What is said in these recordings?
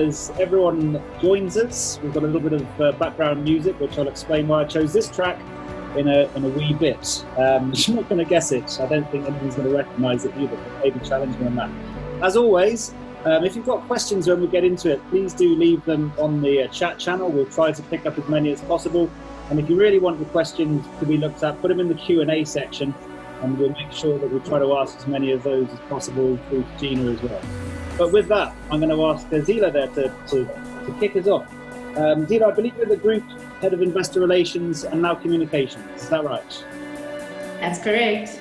as everyone joins us, we've got a little bit of background music, which I'll explain why I chose this track in a wee bit. You're not going to guess it. I don't think anyone's going to recognise it either, but maybe challenge me on that. As always, if you've got questions when we get into it, please do leave them on the chat channel. We'll try to pick up as many as possible. And if you really want the questions to be looked at, put them in the Q&A section, and we'll make sure that we try to ask as many of those as possible through Gina as well. But with that, I'm going to ask Zila there to kick us off. Zila, I believe you're the Group Head of Investor Relations and now Communications. Is that right? That's correct.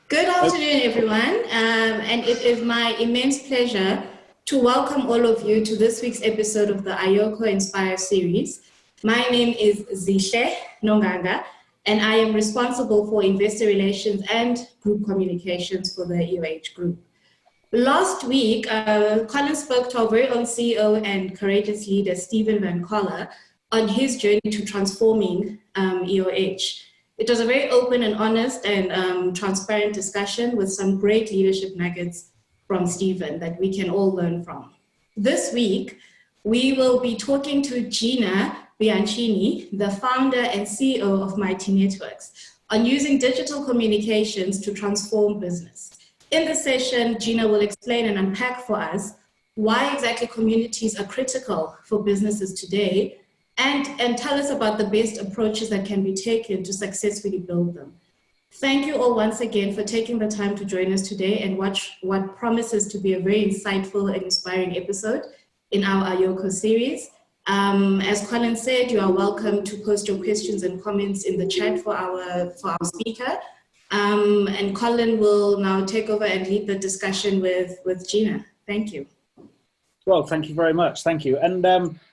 Good afternoon, everyone. And it is my immense pleasure to welcome all of you to this week's episode of the iOCO Inspire series. My name is Zihle Nonganga, and I am responsible for investor relations and group communications for the EOH Group. Last week, Colin spoke to our very own CEO and courageous leader, Stephen Van Coller, on his journey to transforming EOH. It was a very open and honest and transparent discussion with some great leadership nuggets from Stephen that we can all learn from. This week, we will be talking to Gina Bianchini, the founder and CEO of Mighty Networks, on using digital communications to transform business. In this session, Gina will explain and unpack for us why exactly communities are critical for businesses today, and tell us about the best approaches that can be taken to successfully build them. Thank you all once again for taking the time to join us today and watch what promises to be a very insightful and inspiring episode in our iOCO series. As Colin said, you are welcome to post your questions and comments in the chat for our speaker. And Colin will now take over and lead the discussion with Gina. Thank you. Well, thank you very much. Thank you. And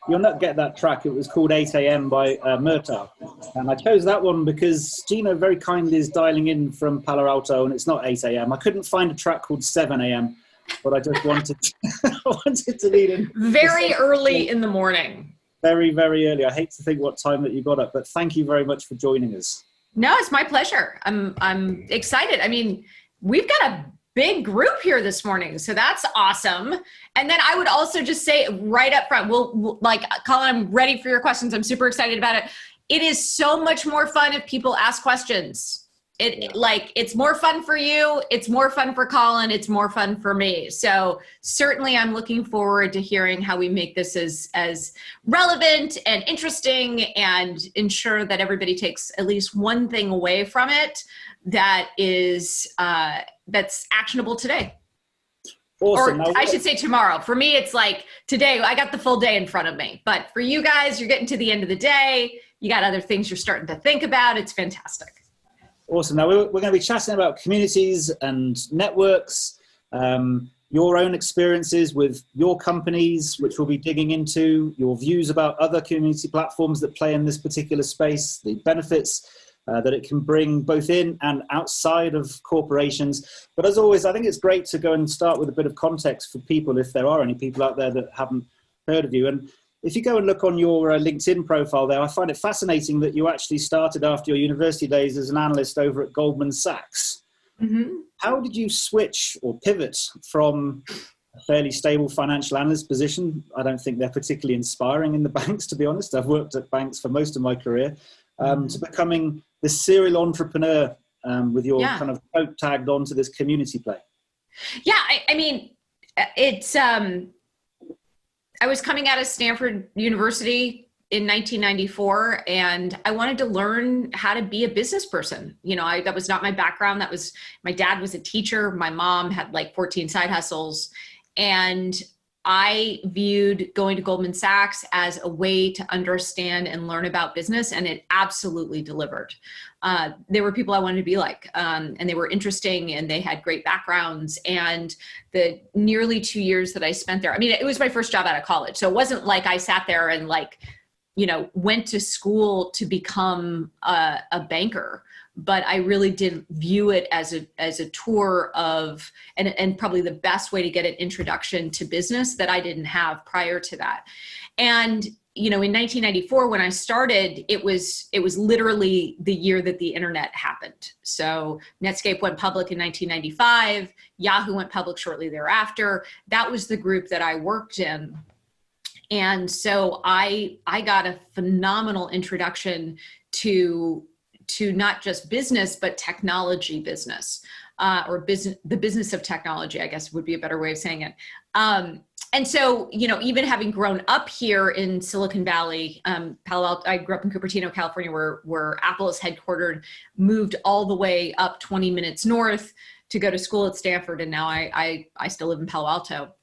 you'll not get that track. It was called 8 a.m. by Murtaugh. And I chose that one because Gina very kindly is dialing in from Palo Alto, and it's not 8 a.m. I couldn't find a track called 7 a.m., but I just wanted to lead in. Very early in the morning. Very, very early. I hate to think what time that you got up, but thank you very much for joining us. No, it's my pleasure. I'm excited. I mean, we've got a big group here this morning, so that's awesome. And then I would also just say right up front, we'll like, Colin, I'm ready for your questions. I'm super excited about it. It is so much more fun if people ask questions. It's more fun for you. It's more fun for Colin. It's more fun for me. So certainly I'm looking forward to hearing how we make this as relevant and interesting and ensure that everybody takes at least one thing away from it that is, that's actionable today. Awesome. Or I should say tomorrow. For me, it's like today, I got the full day in front of me. But for you guys, you're getting to the end of the day. You got other things you're starting to think about. It's fantastic. Awesome. Now we're going to be chatting about communities and networks, your own experiences with your companies, which we'll be digging into, your views about other community platforms that play in this particular space, the benefits that it can bring both in and outside of corporations. But as always, I think it's great to go and start with a bit of context for people, if there are any people out there that haven't heard of you. And if you go and look on your LinkedIn profile there, I find it fascinating that you actually started after your university days as an analyst over at Goldman Sachs. Mm-hmm. How did you switch or pivot from a fairly stable financial analyst position? I don't think they're particularly inspiring in the banks, to be honest. I've worked at banks for most of my career, to becoming this serial entrepreneur with your kind of coat tagged onto this community play. Yeah, I mean, it's... I was coming out of Stanford University in 1994, and I wanted to learn how to be a business person. You know, that was not my background. My dad was a teacher. My mom had like 14 side hustles. And I viewed going to Goldman Sachs as a way to understand and learn about business, and it absolutely delivered. There were people I wanted to be like, and they were interesting, and they had great backgrounds. And the nearly 2 years that I spent there, I mean, it was my first job out of college. So it wasn't like I sat there and went to school to become a banker. But I really did view it as a tour of, and probably the best way to get an introduction to business that I didn't have prior to that. And, in 1994, when I started, it was literally the year that the internet happened. So Netscape went public in 1995, Yahoo went public shortly thereafter. That was the group that I worked in. And so I got a phenomenal introduction to not just business, but technology business, or the business of technology, I guess would be a better way of saying it. And so, even having grown up here in Silicon Valley, Palo Alto, I grew up in Cupertino, California, where Apple is headquartered, moved all the way up 20 minutes north to go to school at Stanford. And now I still live in Palo Alto.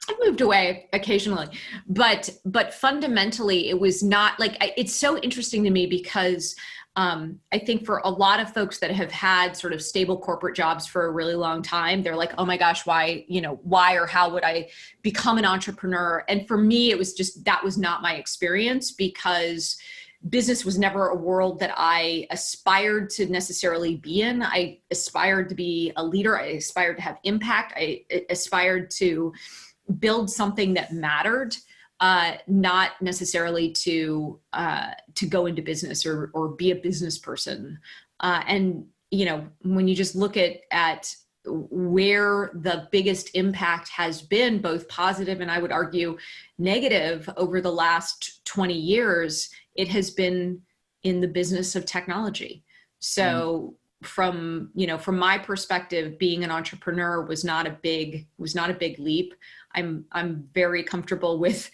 I've moved away occasionally, but fundamentally it was not like, it's so interesting to me because I think for a lot of folks that have had sort of stable corporate jobs for a really long time, they're like, oh my gosh, why or how would I become an entrepreneur? And for me, it was just, that was not my experience, because business was never a world that I aspired to necessarily be in. I aspired to be a leader. I aspired to have impact. I aspired to build something that mattered, not necessarily to go into business or be a business person. And when you just look at where the biggest impact has been, both positive and I would argue negative, over the last 20 years, it has been in the business of technology. So from my perspective, being an entrepreneur was not a big leap. I'm very comfortable with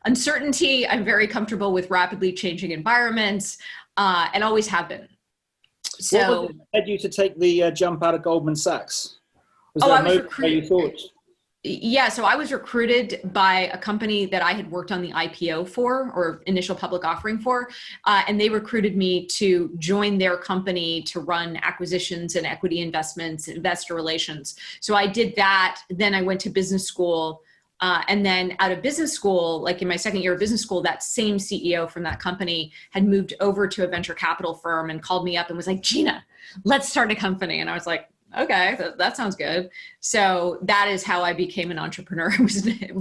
uncertainty. I'm very comfortable with rapidly changing environments, and always have been. So, what led you to take the jump out of Goldman Sachs? Was I there a was moment where you thought? Yeah, so I was recruited by a company that I had worked on the IPO for, or initial public offering for, and they recruited me to join their company to run acquisitions and equity investments, investor relations. So I did that. Then I went to business school, and then out of business school, like in my second year of business school, that same CEO from that company had moved over to a venture capital firm and called me up and was like, Gina, let's start a company. And I was like, okay, that sounds good. So that is how I became an entrepreneur. It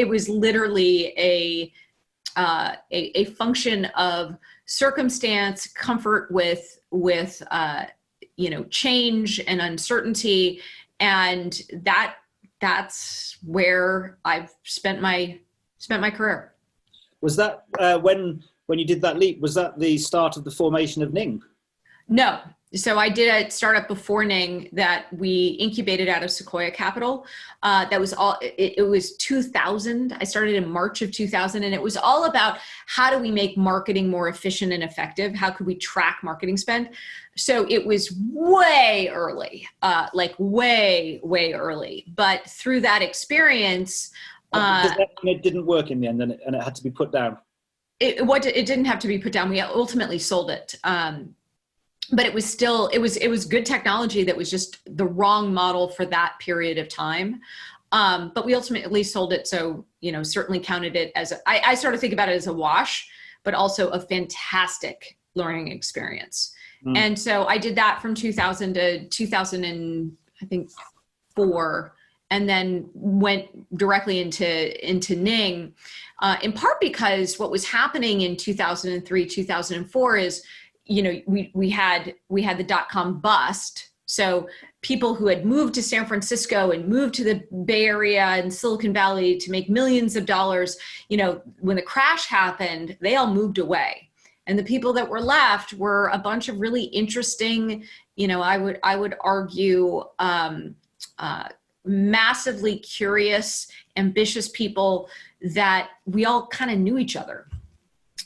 was literally a function of circumstance, comfort with change and uncertainty. And that's where I've spent my career. Was that when you did that leap, was that the start of the formation of Ning? No. So I did a startup before Ning that we incubated out of Sequoia Capital. That was all, it was 2000. I started in March of 2000, and it was all about how do we make marketing more efficient and effective? How could we track marketing spend? So it was way early, like way early. But through that experience, it didn't work in the end, and it had to be put down. It didn't have to be put down. We ultimately sold it. But it was good technology that was just the wrong model for that period of time. But we ultimately sold it. So, certainly counted it as, I sort of think about it as a wash, but also a fantastic learning experience. And so I did that from 2000 to 2004, and then went directly into Ning, in part because what was happening in 2003, 2004 is, we had the dot-com bust. So people who had moved to San Francisco and moved to the Bay Area and Silicon Valley to make millions of dollars, when the crash happened, they all moved away. And the people that were left were a bunch of really interesting, I would argue, massively curious, ambitious people that we all kind of knew each other.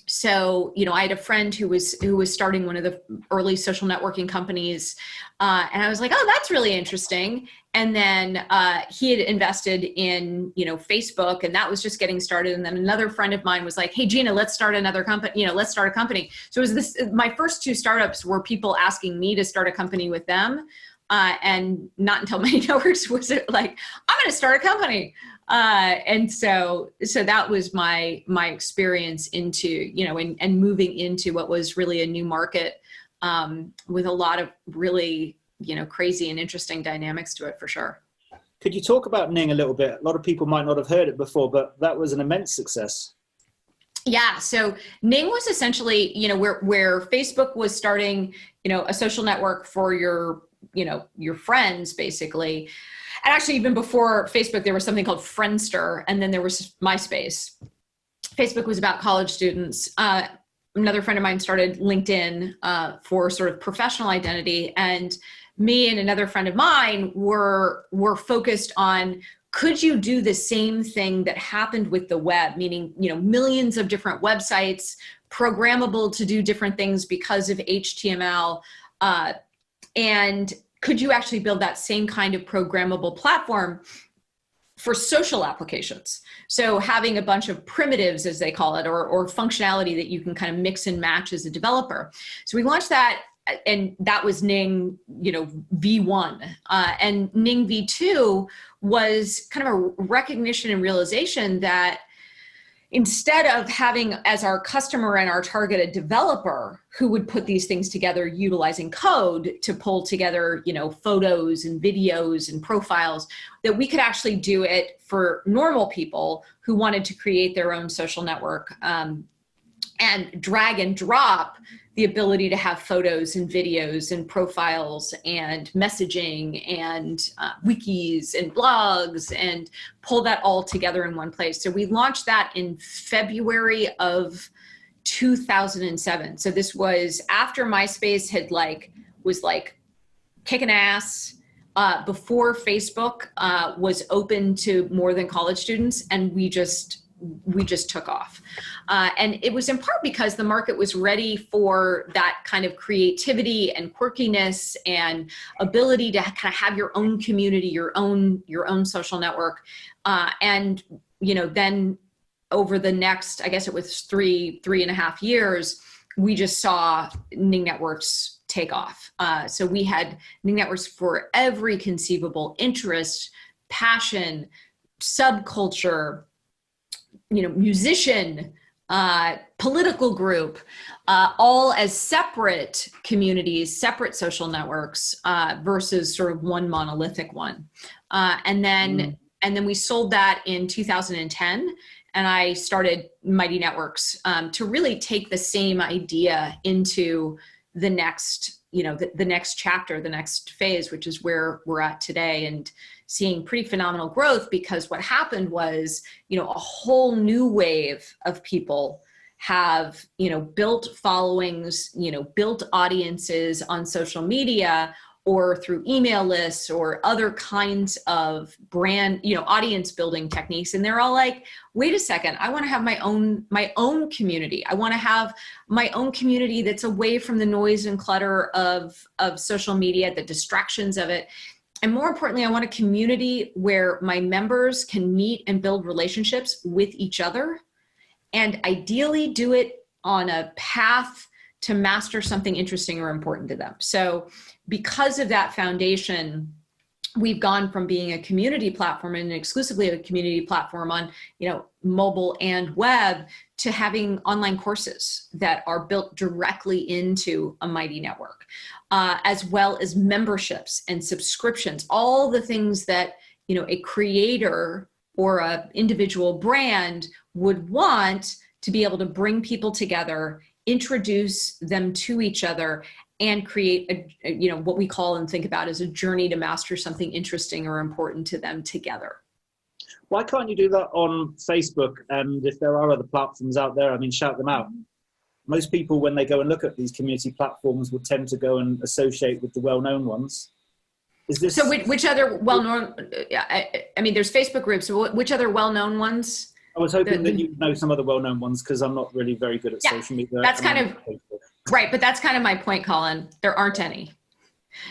So, I had a friend who was starting one of the early social networking companies. And I was like, oh, that's really interesting. And then he had invested in, Facebook, and that was just getting started. And then another friend of mine was like, hey, Gina, let's start another company, let's start a company. So it was my first two startups were people asking me to start a company with them. And not until Many Networks was it like, I'm going to start a company. And so that was my experience into, and moving into what was really a new market, with a lot of really, crazy and interesting dynamics to it, for sure. Could you talk about Ning a little bit? A lot of people might not have heard it before, but that was an immense success. Yeah. So Ning was essentially, where Facebook was starting, a social network for your friends, basically. And actually, even before Facebook, there was something called Friendster, and then there was MySpace. Facebook was about college students. Another friend of mine started LinkedIn for sort of professional identity, and me and another friend of mine were focused on, could you do the same thing that happened with the web, meaning, millions of different websites, programmable to do different things because of HTML, and could you actually build that same kind of programmable platform for social applications? So having a bunch of primitives, as they call it, or functionality that you can kind of mix and match as a developer. So we launched that, and that was Ning, V1. And Ning V2 was kind of a recognition and realization that instead of having as our customer and our target a developer who would put these things together utilizing code to pull together, photos and videos and profiles, that we could actually do it for normal people who wanted to create their own social network, and drag and drop the ability to have photos and videos and profiles and messaging and wikis and blogs, and pull that all together in one place. So we launched that in February of 2007. So this was after MySpace was kicking ass, before Facebook was open to more than college students, and we just took off. And it was in part because the market was ready for that kind of creativity and quirkiness and ability to kind of have your own community, your own social network. And, then over the next, I guess it was three and a half years, we just saw Ning Networks take off. So we had Ning Networks for every conceivable interest, passion, subculture, musician, political group, all as separate communities, separate social networks, versus sort of one monolithic one. And then we sold that in 2010, and I started Mighty Networks to really take the same idea into the next, the next chapter, the next phase, which is where we're at today, and seeing pretty phenomenal growth, because what happened was, a whole new wave of people have, built followings, built audiences on social media or through email lists or other kinds of brand, audience building techniques. And they're all like, wait a second, I want to have my own community. I want to have my own community that's away from the noise and clutter of social media, the distractions of it. And more importantly, I want a community where my members can meet and build relationships with each other, and ideally do it on a path to master something interesting or important to them. So because of that foundation, we've gone from being a community platform and exclusively a community platform on, mobile and web, to having online courses that are built directly into a Mighty Network, as well as memberships and subscriptions, all the things that, a creator or an individual brand would want to be able to bring people together, introduce them to each other, and create what we call and think about as a journey to master something interesting or important to them together. Why can't you do that on Facebook? And if there are other platforms out there, shout them out. Most people, when they go and look at these community platforms, will tend to go and associate with the well-known ones. Is this so? Which other well-known? There's Facebook groups. So which other well-known ones? I was hoping that you know some of the well-known ones, because I'm not really very good at social media. That's kind of right, but that's kind of my point, Colin. There aren't any.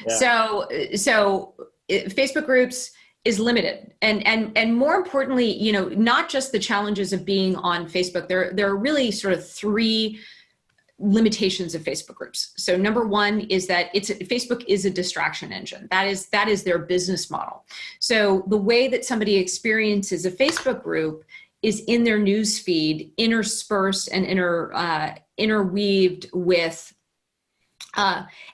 Yeah. So Facebook groups is limited, and more importantly, not just the challenges of being on Facebook. There are really sort of three limitations of Facebook groups. So number one is that Facebook is a distraction engine. That is their business model. So the way that somebody experiences a Facebook group is in their news feed, interspersed and interweaved with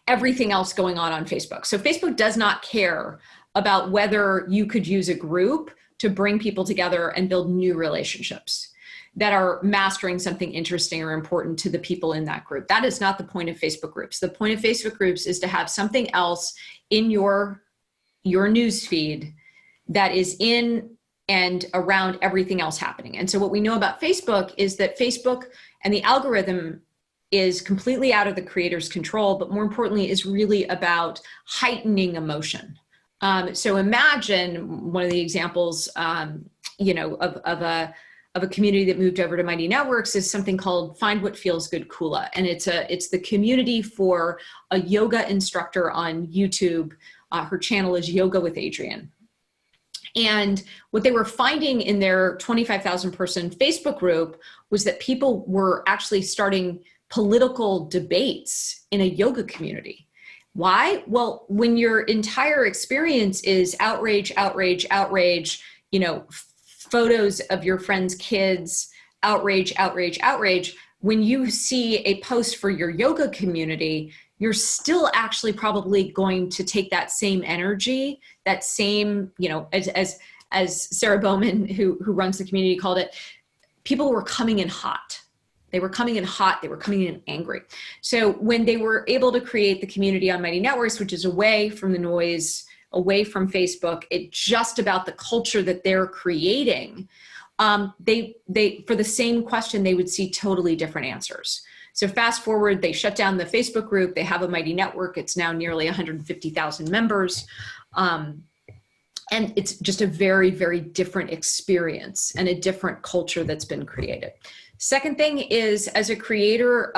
everything else going on Facebook. So Facebook does not care about whether you could use a group to bring people together and build new relationships that are mastering something interesting or important to the people in that group. That is not the point of Facebook groups. The point of Facebook groups is to have something else in your news feed that is in and around everything else happening. And so what we know about Facebook is that Facebook and the algorithm is completely out of the creator's control, but more importantly is really about heightening emotion. So imagine one of the examples, of a community that moved over to Mighty Networks is something called Find What Feels Good Kula. And it's the community for a yoga instructor on YouTube. Her channel is Yoga with Adriene. And what they were finding in their 25,000 person Facebook group was that people were actually starting political debates in a yoga community. Why? Well, when your entire experience is outrage, outrage, outrage, photos of your friends' kids, outrage, outrage, outrage, when you see a post for your yoga community, you're still actually probably going to take that same energy, that same, as Sarah Bowman, who runs the community, called it, people were coming in hot. They were coming in hot. They were coming in angry. So when they were able to create the community on Mighty Networks, which is away from the noise, away from Facebook, it's just about the culture that they're creating, they for the same question, they would see totally different answers. So fast forward, they shut down the Facebook group. They have a Mighty Network. It's now nearly 150,000 members. And it's just a very, very different experience and a different culture that's been created. Second thing is, as a creator,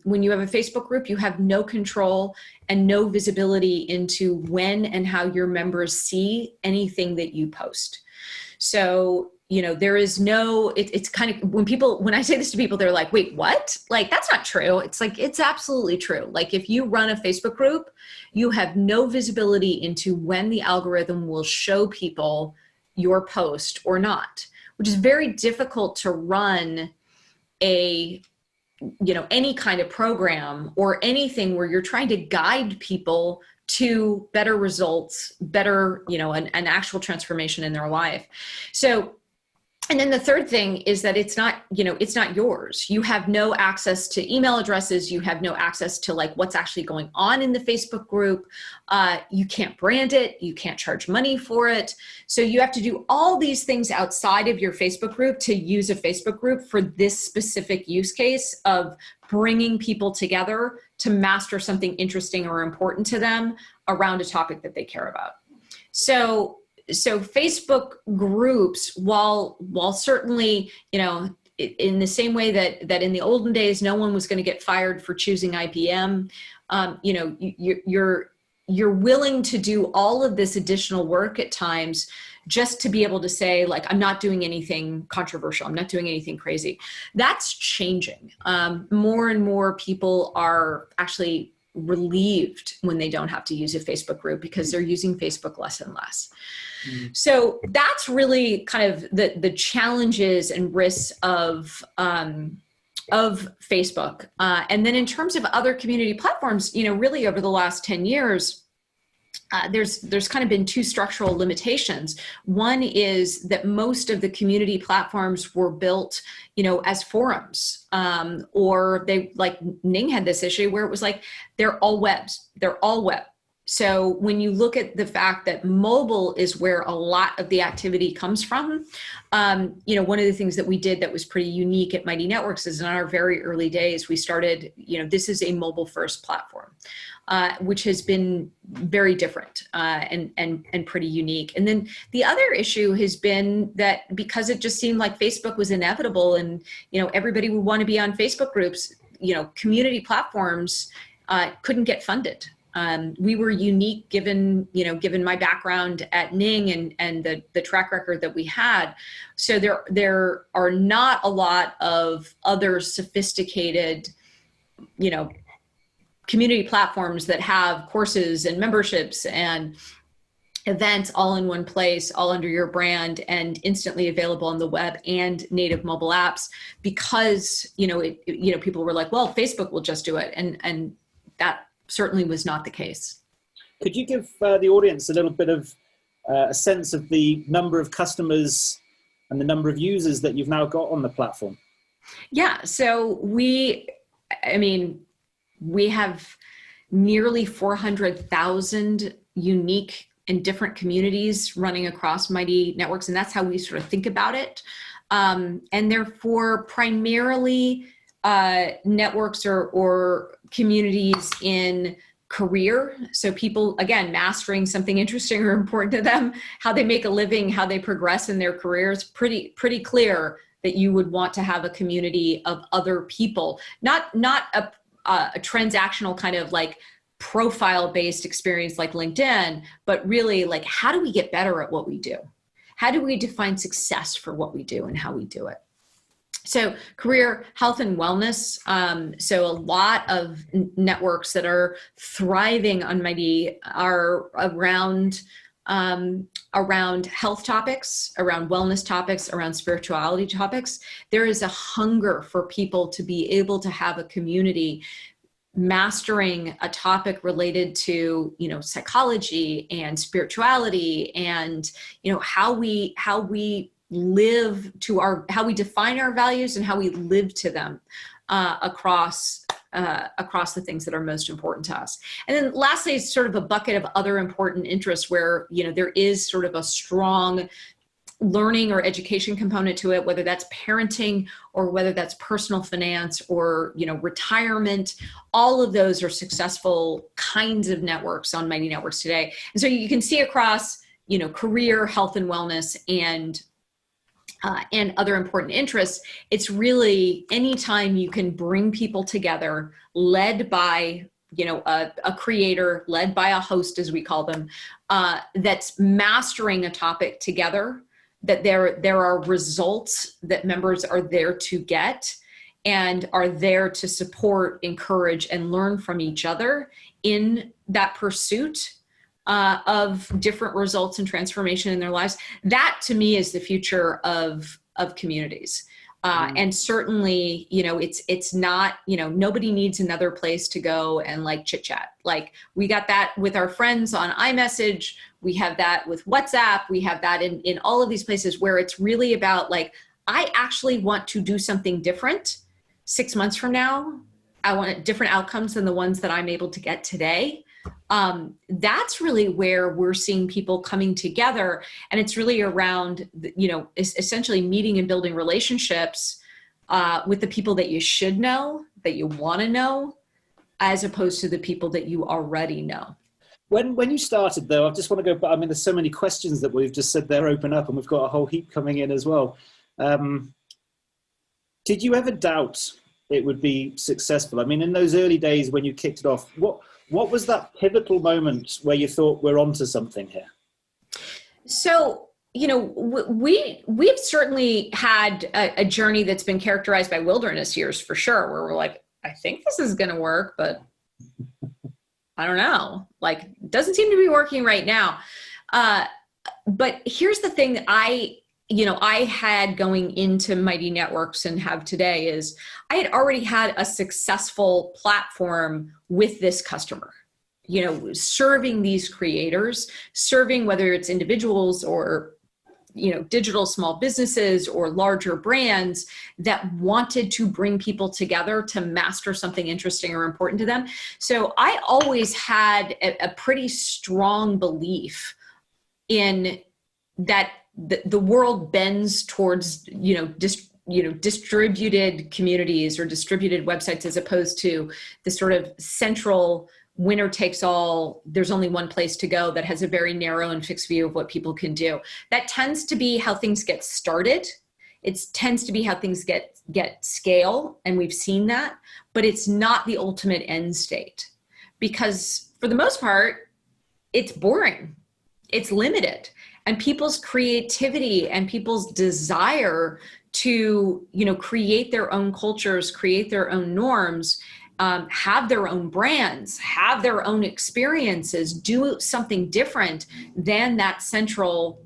when you have a Facebook group, you have no control and no visibility into when and how your members see anything that you post. So, there is no, it's kind of, when I say this to people, they're like, wait, what? Like, that's not true. It's like, it's absolutely true. Like, if you run a Facebook group, you have no visibility into when the algorithm will show people your post or not, which is very difficult to run any kind of program or anything where you're trying to guide people to better results, better, an actual transformation in their life. So, and then the third thing is that it's not yours. You have no access to email addresses. You have no access to what's actually going on in the Facebook group. You can't brand it. You can't charge money for it. So you have to do all these things outside of your Facebook group to use a Facebook group for this specific use case of bringing people together to master something interesting or important to them around a topic that they care about. So Facebook groups, while certainly, in the same way that in the olden days, no one was going to get fired for choosing IBM, you're willing to do all of this additional work at times just to be able to say, I'm not doing anything controversial. I'm not doing anything crazy. That's changing. More and more people are actually relieved when they don't have to use a Facebook group because they're using Facebook less and less. So that's really kind of the challenges and risks of Facebook. And then in terms of other community platforms, really over the last 10 years, there's kind of been two structural limitations. One is that most of the community platforms were built, as forums, or they, like Ning had this issue where it was they're all web. So when you look at the fact that mobile is where a lot of the activity comes from, one of the things that we did that was pretty unique at Mighty Networks is in our very early days, we started, this is a mobile first platform, which has been very different and pretty unique. And then the other issue has been that because it just seemed like Facebook was inevitable and, everybody would want to be on Facebook groups, community platforms couldn't get funded. We were unique given my background at Ning and the track record that we had. So there are not a lot of other sophisticated, community platforms that have courses and memberships and events all in one place, all under your brand and instantly available on the web and native mobile apps because, people were like, well, Facebook will just do it. And that certainly was not the case. Could you give the audience a little bit of a sense of the number of customers and the number of users that you've now got on the platform? Yeah, so we have nearly 400,000 unique and different communities running across Mighty Networks. And that's how we sort of think about it. And therefore, primarily networks or communities in career. So people, again, mastering something interesting or important to them, how they make a living, how they progress in their careers, pretty clear that you would want to have a community of other people, not a transactional kind of like profile-based experience like LinkedIn, but really like, how do we get better at what we do? How do we define success for what we do and how we do it? So career, health, and wellness. So a lot of networks that are thriving on Mighty are around health topics, around wellness topics, around spirituality topics. There is a hunger for people to be able to have a community mastering a topic related to, psychology and spirituality and, how we live to how we define our values and how we live to them across the things that are most important to us. And then lastly, it's sort of a bucket of other important interests where, there is sort of a strong learning or education component to it, whether that's parenting or whether that's personal finance or, retirement. All of those are successful kinds of networks on Mighty Networks today. And so you can see across, career, health and wellness and other important interests, it's really anytime you can bring people together, led by, a creator, led by a host, as we call them, that's mastering a topic together, that there are results that members are there to get and are there to support, encourage, and learn from each other in that pursuit of different results and transformation in their lives. That to me is the future of communities. And certainly, it's not, nobody needs another place to go and like chit chat. Like we got that with our friends on iMessage. We have that with WhatsApp. We have that in all of these places where it's really about like, I actually want to do something different 6 months from now. I want different outcomes than the ones that I'm able to get today. That's really where we're seeing people coming together. And it's really around, essentially meeting and building relationships with the people that you should know, that you want to know, as opposed to the people that you already know. When you started, though, I just want to go, there's so many questions that we've just said there open up, and we've got a whole heap coming in as well. Did you ever doubt it would be successful? In those early days when you kicked it off, what was that pivotal moment where you thought we're onto something here? So, we've certainly had a journey that's been characterized by wilderness years for sure, where we're like, I think this is going to work, but I don't know, like, it doesn't seem to be working right now. But here's the thing that I had going into Mighty Networks and have today is I had already had a successful platform with this customer, serving these creators, serving whether it's individuals or, digital small businesses or larger brands that wanted to bring people together to master something interesting or important to them. So I always had a pretty strong belief in that the world bends towards, distributed communities or distributed websites, as opposed to the sort of central winner takes all, there's only one place to go, that has a very narrow and fixed view of what people can do. That tends to be how things get started. It tends to be how things get scale, and we've seen that, but it's not the ultimate end state, because for the most part, it's boring, it's limited. And people's creativity and people's desire to, create their own cultures, create their own norms, have their own brands, have their own experiences, do something different than that central,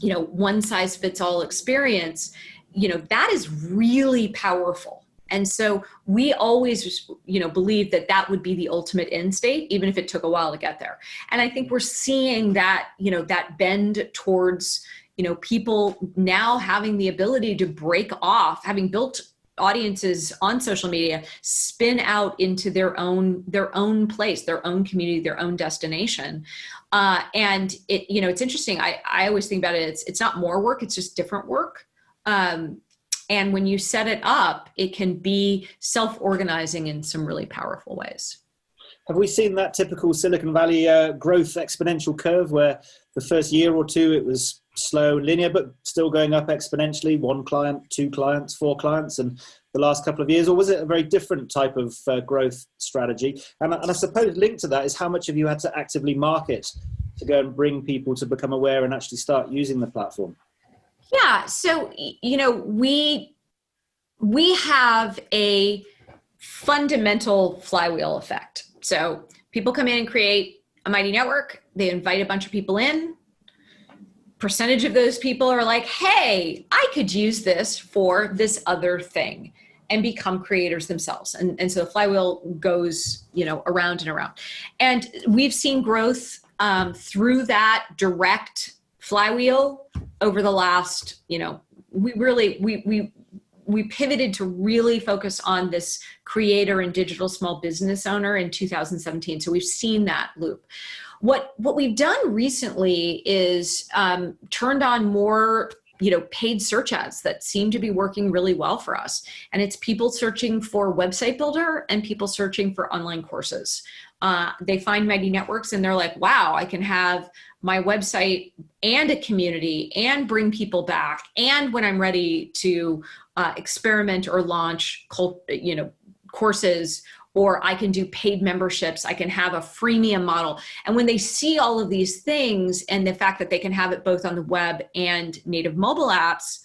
one size fits all experience, that is really powerful. And so we always, believe that would be the ultimate end state, even if it took a while to get there. And I think we're seeing that, that bend towards, people now having the ability to break off, having built audiences on social media spin out into their own place, their own community, their own destination. And it's interesting. I always think about it. It's not more work. It's just different work. And when you set it up, it can be self-organizing in some really powerful ways. Have we seen that typical Silicon Valley growth exponential curve where the first year or two it was slow, linear, but still going up exponentially, 1 client, 2 clients, 4 clients, and the last couple of years? Or was it a very different type of growth strategy? And I suppose linked to that is how much have you had to actively market to go and bring people to become aware and actually start using the platform? Yeah, so, we have a fundamental flywheel effect. So people come in and create a Mighty Network, they invite a bunch of people in. Percentage of those people are like, hey, I could use this for this other thing, and become creators themselves. And so the flywheel goes, around and around. And we've seen growth through that direct flywheel over the last, we pivoted to really focus on this creator and digital small business owner in 2017. So we've seen that loop. What we've done recently is turned on more, paid search ads that seem to be working really well for us. And it's people searching for website builder and people searching for online courses. They find Mighty Networks and they're like, wow, I can have my website and a community and bring people back. And when I'm ready to experiment or launch, courses, or I can do paid memberships, I can have a freemium model. And when they see all of these things and the fact that they can have it both on the web and native mobile apps,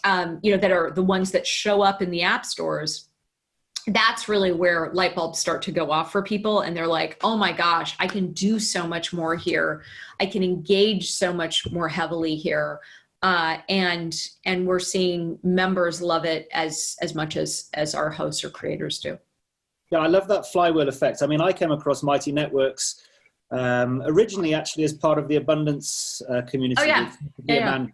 that are the ones that show up in the app stores, that's really where light bulbs start to go off for people. And they're like, oh my gosh, I can do so much more here. I can engage so much more heavily here. And we're seeing members love it as much as our hosts or creators do. Yeah, I love that flywheel effect. I mean, I came across Mighty Networks originally actually as part of the Abundance community. Oh, yeah.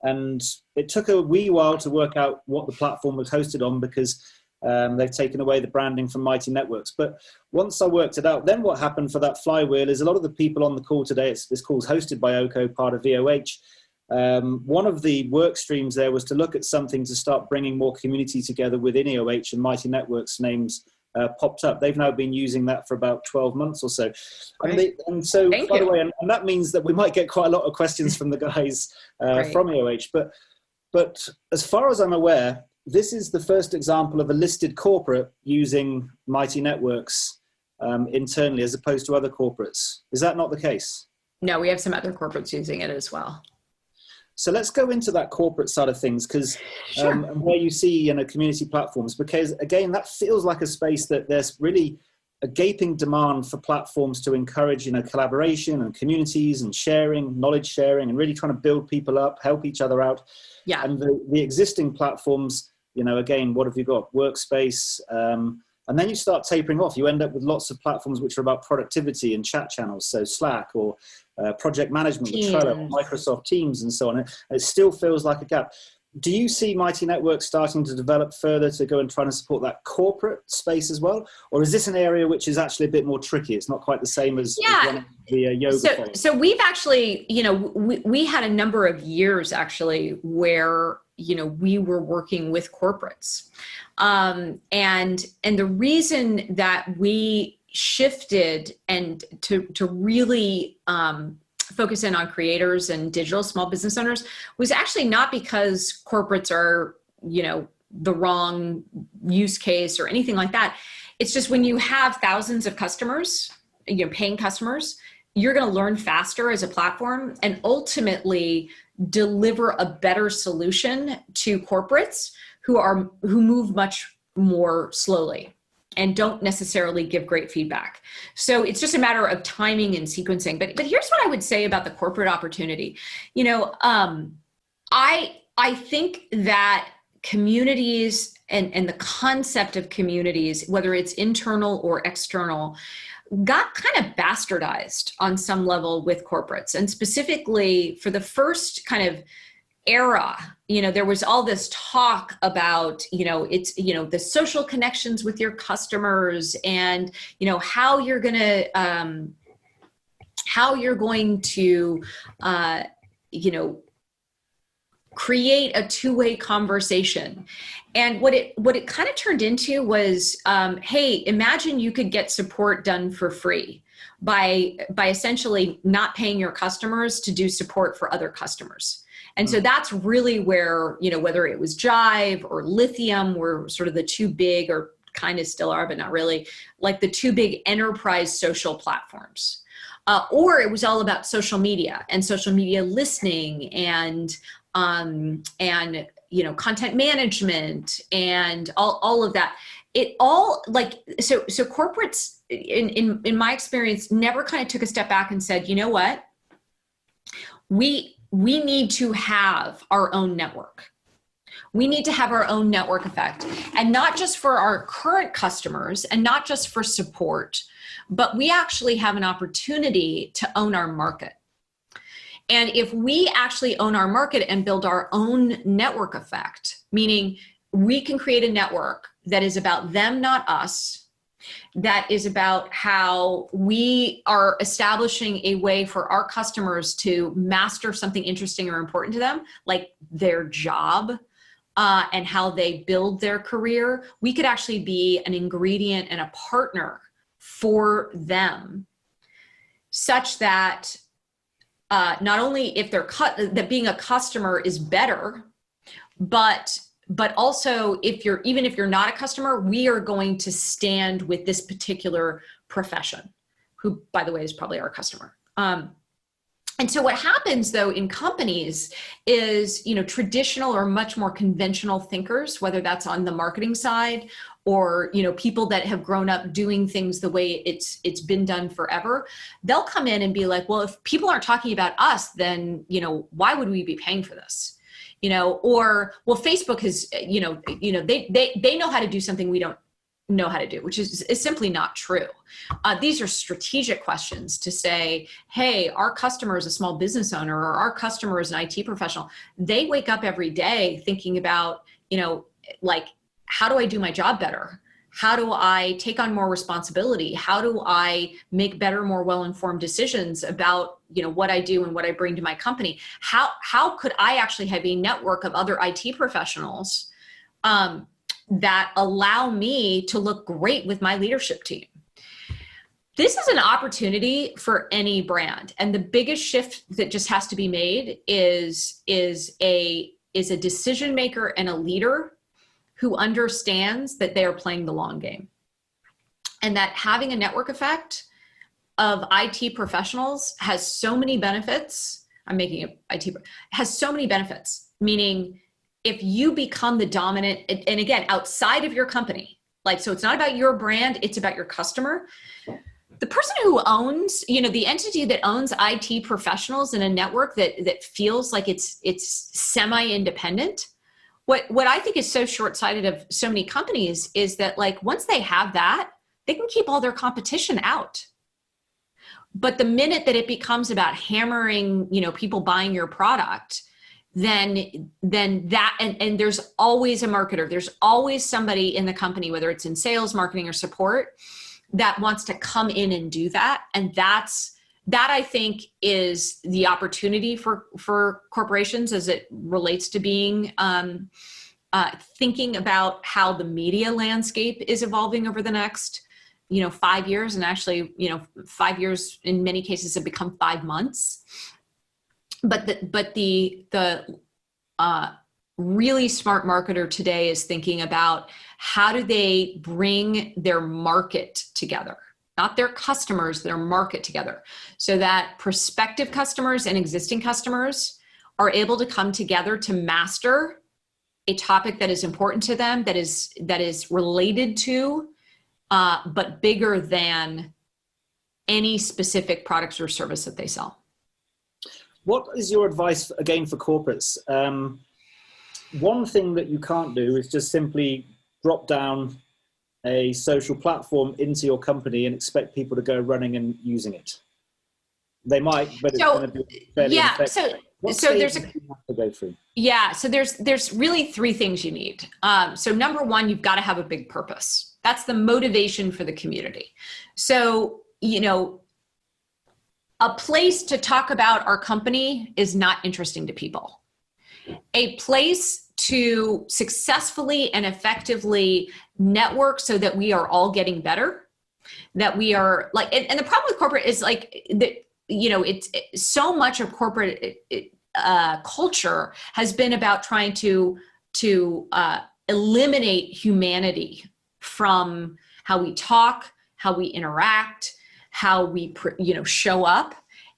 And it took a wee while to work out what the platform was hosted on because they've taken away the branding from Mighty Networks. But once I worked it out, then what happened for that flywheel is a lot of the people on the call today, this call is hosted by iOCO, part of VOH. One of the work streams there was to look at something to start bringing more community together within EOH, and Mighty Networks names popped up. They've now been using that for about 12 months or so. And so, by the way, and that means that we might get quite a lot of questions from the guys from EOH. But as far as I'm aware, this is the first example of a listed corporate using Mighty Networks internally as opposed to other corporates. Is that not the case? No, we have some other corporates using it as well. So let's go into that corporate side of things, because where you see community platforms, because again, that feels like a space that there's really a gaping demand for platforms to encourage collaboration and communities and sharing, knowledge sharing, and really trying to build people up, help each other out. Yeah. And the existing platforms, again, what have you got? Workspace. And then you start tapering off. You end up with lots of platforms which are about productivity and chat channels. So Slack or project management with Trello, Microsoft Teams and so on. It still feels like a gap. Do you see Mighty Networks starting to develop further to go and try to support that corporate space as well? Or is this an area which is actually a bit more tricky? It's not quite the same as running the yoga. So we've actually, we had a number of years actually where, we were working with corporates. And the reason that we shifted and to really focus in on creators and digital small business owners was actually not because corporates are, the wrong use case or anything like that. It's just when you have thousands of customers, paying customers, you're going to learn faster as a platform and ultimately deliver a better solution to corporates who move much more slowly and don't necessarily give great feedback. So it's just a matter of timing and sequencing. But here's what I would say about the corporate opportunity. I think that communities and the concept of communities, whether it's internal or external, got kind of bastardized on some level with corporates. And specifically for the first kind of era, there was all this talk about, it's, the social connections with your customers and, how you're going to, create a two-way conversation. And what it kind of turned into was, hey, imagine you could get support done for free by essentially not paying your customers to do support for other customers. And so that's really where, whether it was Jive or Lithium were sort of the two big, or kind of still are, but not really, like the two big enterprise social platforms. Or it was all about social media and social media listening and content management and all of that. It all so corporates in my experience never kind of took a step back and said, you know what, we need to have our own network. We need to have our own network effect, and not just for our current customers and not just for support, but we actually have an opportunity to own our market. And if we actually own our market and build our own network effect, meaning we can create a network that is about them, not us, that is about how we are establishing a way for our customers to master something interesting or important to them, like their job, and how they build their career, we could actually be an ingredient and a partner for them, such that not only if they're that being a customer is better, but also even if you're not a customer, we are going to stand with this particular profession, who, by the way, is probably our customer. And so what happens though in companies is, traditional or much more conventional thinkers, whether that's on the marketing side or, people that have grown up doing things the way it's been done forever, they'll come in and be like, well, if people aren't talking about us, then, why would we be paying for this? Or, well, Facebook has, they know how to do something we don't know how to do, which is simply not true. These are strategic questions to say, hey, our customer is a small business owner, or our customer is an IT professional. They wake up every day thinking about, how do I do my job better? How do I take on more responsibility? How do I make better, more well-informed decisions about, what I do and what I bring to my company? How could I actually have a network of other IT professionals that allow me to look great with my leadership team? This is an opportunity for any brand. And the biggest shift that just has to be made is a decision maker and a leader who understands that they are playing the long game, and that having a network effect of IT professionals has so many benefits. I'm making it IT, has so many benefits, meaning if you become the dominant, and again, outside of your company, so it's not about your brand, it's about your customer. The person who owns, the entity that owns IT professionals in a network that feels like it's semi-independent. What I think is so short-sighted of so many companies is that once they have that, they can keep all their competition out. But the minute that it becomes about hammering, people buying your product, then that, and there's always a marketer, there's always somebody in the company, whether it's in sales, marketing, or support, that wants to come in and do that. And that I think is the opportunity for corporations as it relates to being, thinking about how the media landscape is evolving over the next, 5 years. And actually, 5 years in many cases have become 5 months. But the really smart marketer today is thinking about how do they bring their market together, not their customers, their market together, so that prospective customers and existing customers are able to come together to master a topic that is important to them, that is related to, but bigger than any specific products or service that they sell. What is your advice, again, for corporates? One thing that you can't do is just simply drop down a social platform into your company and expect people to go running and using it. They might, but it's going to be fairly ineffective. So there's you have to go through? Yeah, so there's really three things you need. So number one, you've got to have a big purpose. That's the motivation for the community. So, a place to talk about our company is not interesting to people. A place to successfully and effectively network so that we are all getting better, that we are like, and the problem with corporate is like, it's so much of corporate culture has been about trying to eliminate humanity from how we talk, how we interact, how we show up.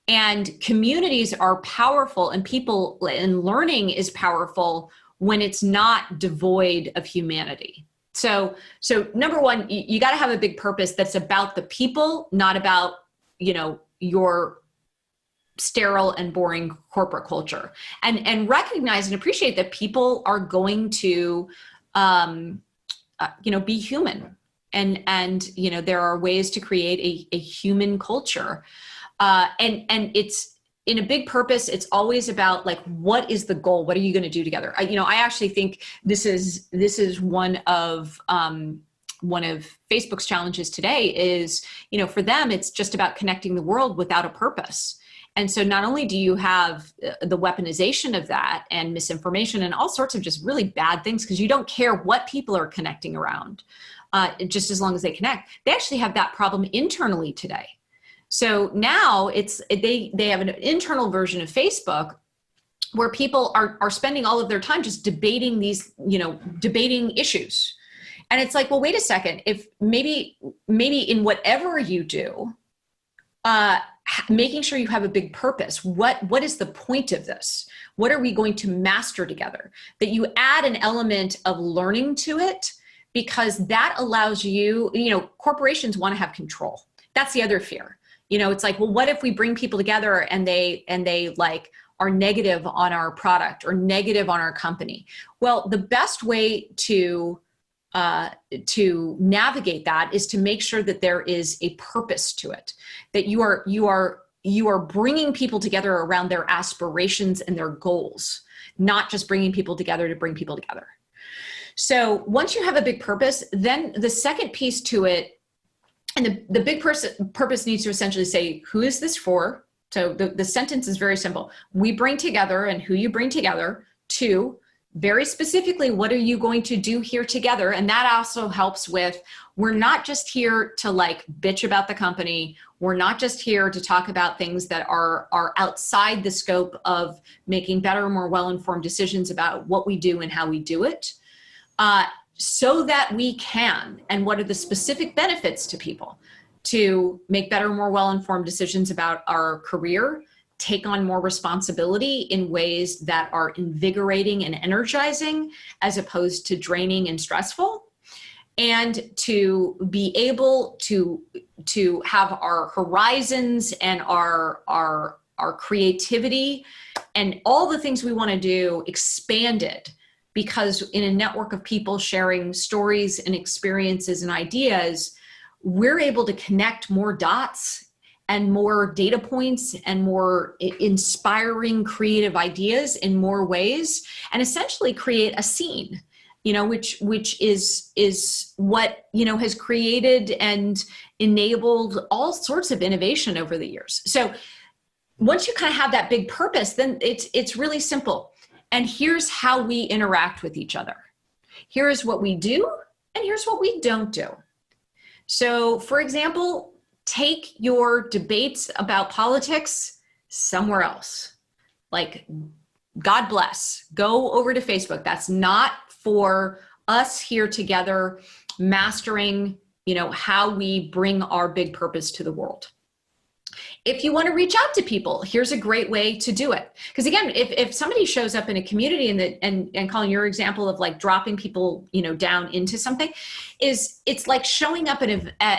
And communities are powerful, and people and learning is powerful when it's not devoid of humanity. So number one, you got to have a big purpose that's about the people, not about your sterile and boring corporate culture, and recognize and appreciate that people are going to be human, and there are ways to create a human culture, and it's in a big purpose. It's always about like, what is the goal? What are you going to do together? I actually think this is one of Facebook's challenges today is, for them, it's just about connecting the world without a purpose. And so not only do you have the weaponization of that and misinformation and all sorts of just really bad things, because you don't care what people are connecting around, just as long as they connect. They actually have that problem internally today. So now they have an internal version of Facebook where people are spending all of their time just debating debating issues. And it's like, well, wait a second, if maybe in whatever you do, making sure you have a big purpose. What is the point of this? What are we going to master together? That you add an element of learning to it, because that allows you, corporations want to have control. That's the other fear. It's like, well, what if we bring people together and they like are negative on our product or negative on our company? Well, the best way to navigate that is to make sure that there is a purpose to it, that you are bringing people together around their aspirations and their goals, not just bringing people together to bring people together. So once you have a big purpose, then the second piece to it, and the big purpose needs to essentially say, who is this for? So the sentence is very simple. We bring together, and who you bring together. 2, very specifically, what are you going to do here together? And that also helps with, we're not just here to like bitch about the company. We're not just here to talk about things that are outside the scope of making better, more well-informed decisions about what we do and how we do it. So that we can, and what are the specific benefits to people to make better, more well-informed decisions about our career, take on more responsibility in ways that are invigorating and energizing as opposed to draining and stressful, and to be able to have our horizons and our creativity and all the things we want to do expanded. Because in a network of people sharing stories and experiences and ideas, we're able to connect more dots and more data points and more inspiring creative ideas in more ways, and essentially create a scene, which is what, has created and enabled all sorts of innovation over the years. So once you kind of have that big purpose, then it's really simple. And here's how we interact with each other. Here's what we do, and here's what we don't do. So, for example, take your debates about politics somewhere else. Like, God bless, go over to Facebook. That's not for us here together, mastering, how we bring our big purpose to the world. If you want to reach out to people, here's a great way to do it. Because again, if somebody shows up in a community and Colin, your example of like dropping people, down into something, it's like showing up at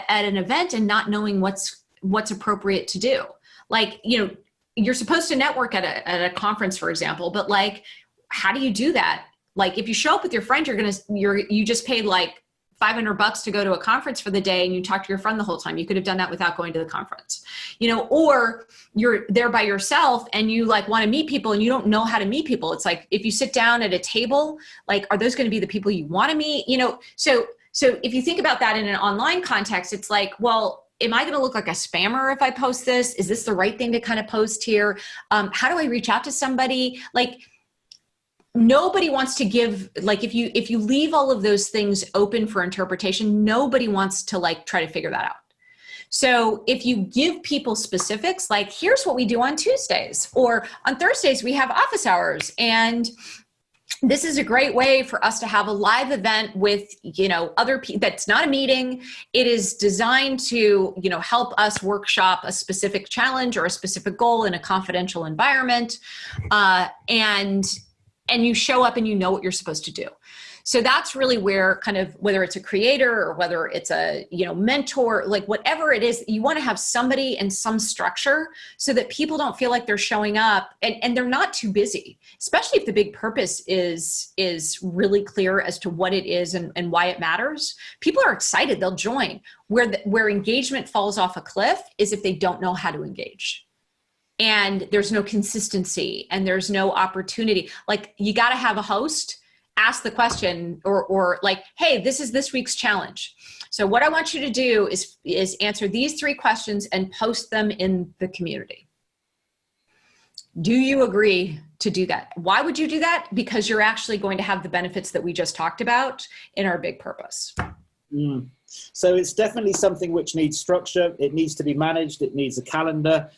an event and not knowing what's appropriate to do. Like, you're supposed to network at a conference, for example, but like, how do you do that? Like, if you show up with your friend, you just paid like $500 to go to a conference for the day and you talk to your friend the whole time. You could have done that without going to the conference, you know, or you're there by yourself and you like want to meet people and you don't know how to meet people. It's like, if you sit down at a table, like, are those going to be the people you want to meet? You know, so if you think about that in an online context, it's like, well, am I going to look like a spammer if I post this? Is this the right thing to kind of post here? How do I reach out to somebody? Like, nobody wants to give, like, if you leave all of those things open for interpretation, nobody wants to like try to figure that out. So if you give people specifics, like, here's what we do on Tuesdays, or on Thursdays, we have office hours. And this is a great way for us to have a live event with, you know, other people. That's not a meeting. It is designed to, you know, help us workshop a specific challenge or a specific goal in a confidential environment. And you show up and you know what you're supposed to do. So that's really where kind of, whether it's a creator or whether it's a, you know, mentor, like whatever it is, you want to have somebody and some structure so that people don't feel like they're showing up and they're not too busy, especially if the big purpose is really clear as to what it is and why it matters. People are excited, they'll join. Where engagement falls off a cliff is if they don't know how to engage. And there's no consistency and there's no opportunity. Like, you got to have a host ask the question or like, hey, this is this week's challenge. So what I want you to do is answer these 3 questions and post them in the community. Do you agree to do that? Why would you do that? Because you're actually going to have the benefits that we just talked about in our big purpose. So it's definitely something which needs structure. It needs to be managed. It needs a calendar.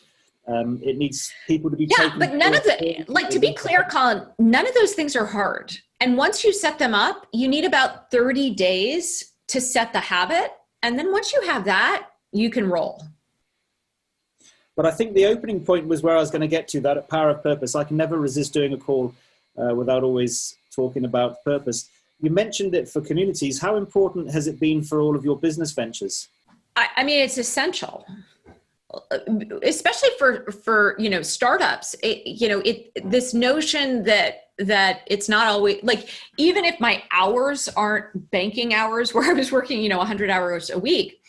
It needs people to be taken. But none of the, like, to be clear, Colin, none of those things are hard. And once you set them up, you need about 30 days to set the habit. And then once you have that, you can roll. But I think the opening point was where I was going to get to, that at Power of Purpose. I can never resist doing a call without always talking about purpose. You mentioned it for communities. How important has it been for all of your business ventures? I mean, it's essential. Especially for you know, startups, this notion that it's not always, like, even if my hours aren't banking hours where I was working, you know, 100 hours a week,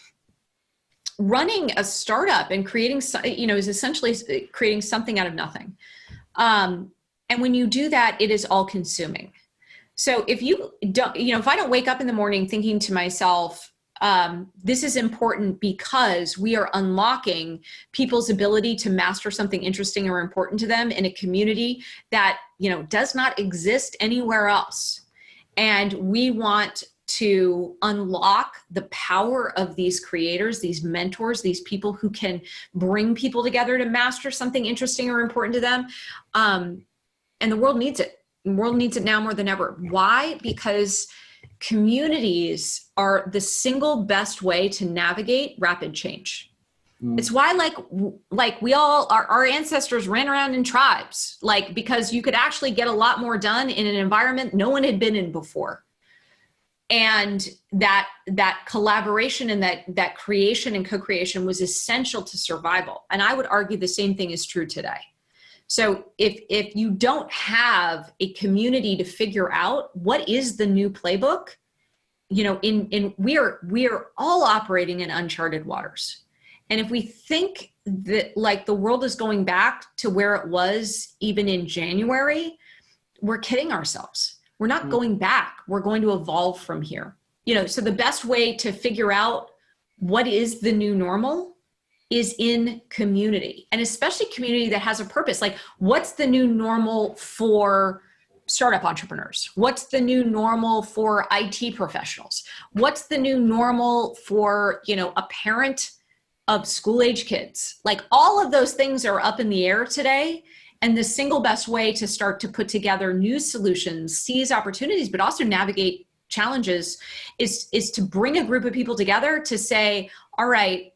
running a startup and creating, you know, is essentially creating something out of nothing. And when you do that, it is all consuming. So if you don't, you know, if I don't wake up in the morning thinking to myself, this is important because we are unlocking people's ability to master something interesting or important to them in a community that, you know, does not exist anywhere else. And we want to unlock the power of these creators, these mentors, these people who can bring people together to master something interesting or important to them. And the world needs it. The world needs it now more than ever. Why? Because communities are the single best way to navigate rapid change. It's why, like we all, our ancestors ran around in tribes, like, because you could actually get a lot more done in an environment no one had been in before. And that collaboration and that creation and co-creation was essential to survival. And I would argue the same thing is true today. So if you don't have a community to figure out what is the new playbook, you know, we are all operating in uncharted waters. And if we think that, like, the world is going back to where it was even in January, we're kidding ourselves. We're not going back. We're going to evolve from here. You know, so the best way to figure out what is the new normal is in community, and especially community that has a purpose. Like, what's the new normal for startup entrepreneurs? What's the new normal for IT professionals? What's the new normal for, you know, a parent of school-age kids? Like, all of those things are up in the air today. And the single best way to start to put together new solutions, seize opportunities, but also navigate challenges is to bring a group of people together to say, all right,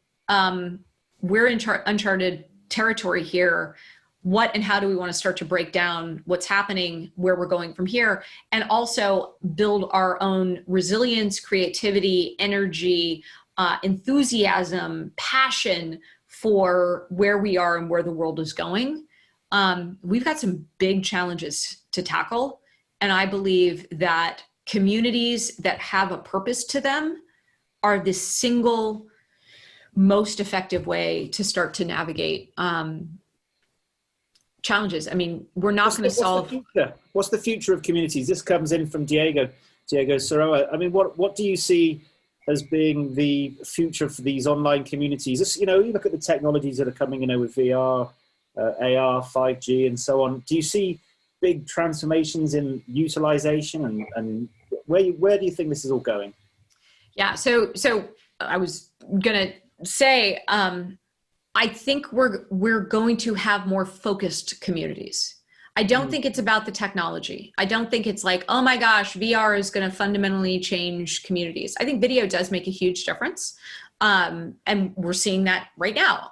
we're in uncharted territory here. What and how do we want to start to break down what's happening, where we're going from here, and also build our own resilience, creativity, energy, enthusiasm, passion for where we are and where the world is going. We've got some big challenges to tackle. And I believe that communities that have a purpose to them are the single most effective way to start to navigate challenges. I mean, we're not going to solve. What's the future of communities? This comes in from Diego Soroa. I mean, what do you see as being the future for these online communities? This, you look at the technologies that are coming, with VR, AR, 5G, and so on. Do you see big transformations in utilization, and where do you think this is all going? Yeah. So I was going to say, I think we're going to have more focused communities. I don't think it's about the technology. I don't think it's like, oh my gosh, VR is going to fundamentally change communities. I think video does make a huge difference. And we're seeing that right now.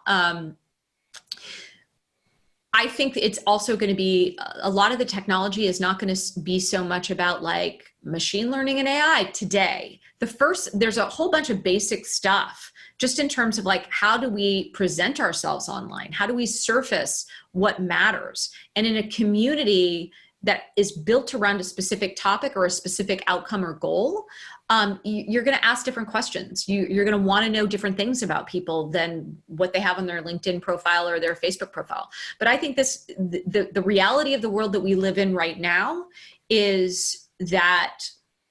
I think it's also going to be, a lot of the technology is not going to be so much about like machine learning and AI today. There's a whole bunch of basic stuff just in terms of like, how do we present ourselves online? How do we surface what matters? And in a community that is built around a specific topic or a specific outcome or goal, you're going to ask different questions. You're going to want to know different things about people than what they have on their LinkedIn profile or their Facebook profile. But I think the reality of the world that we live in right now is that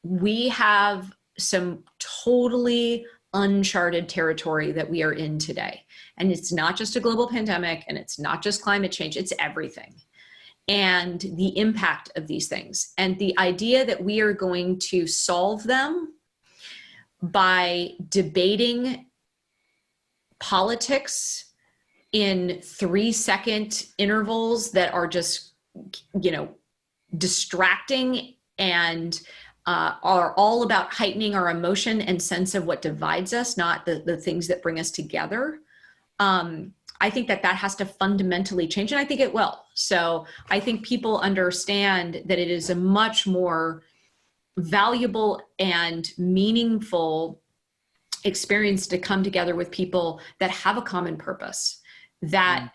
we have some totally uncharted territory that we are in today. And it's not just a global pandemic, and it's not just climate change, it's everything. And the impact of these things. And the idea that we are going to solve them by debating politics in 3-second intervals that are just, distracting and are all about heightening our emotion and sense of what divides us, not the things that bring us together. I think that has to fundamentally change, and I think it will. So I think people understand that it is a much more valuable and meaningful experience to come together with people that have a common purpose, that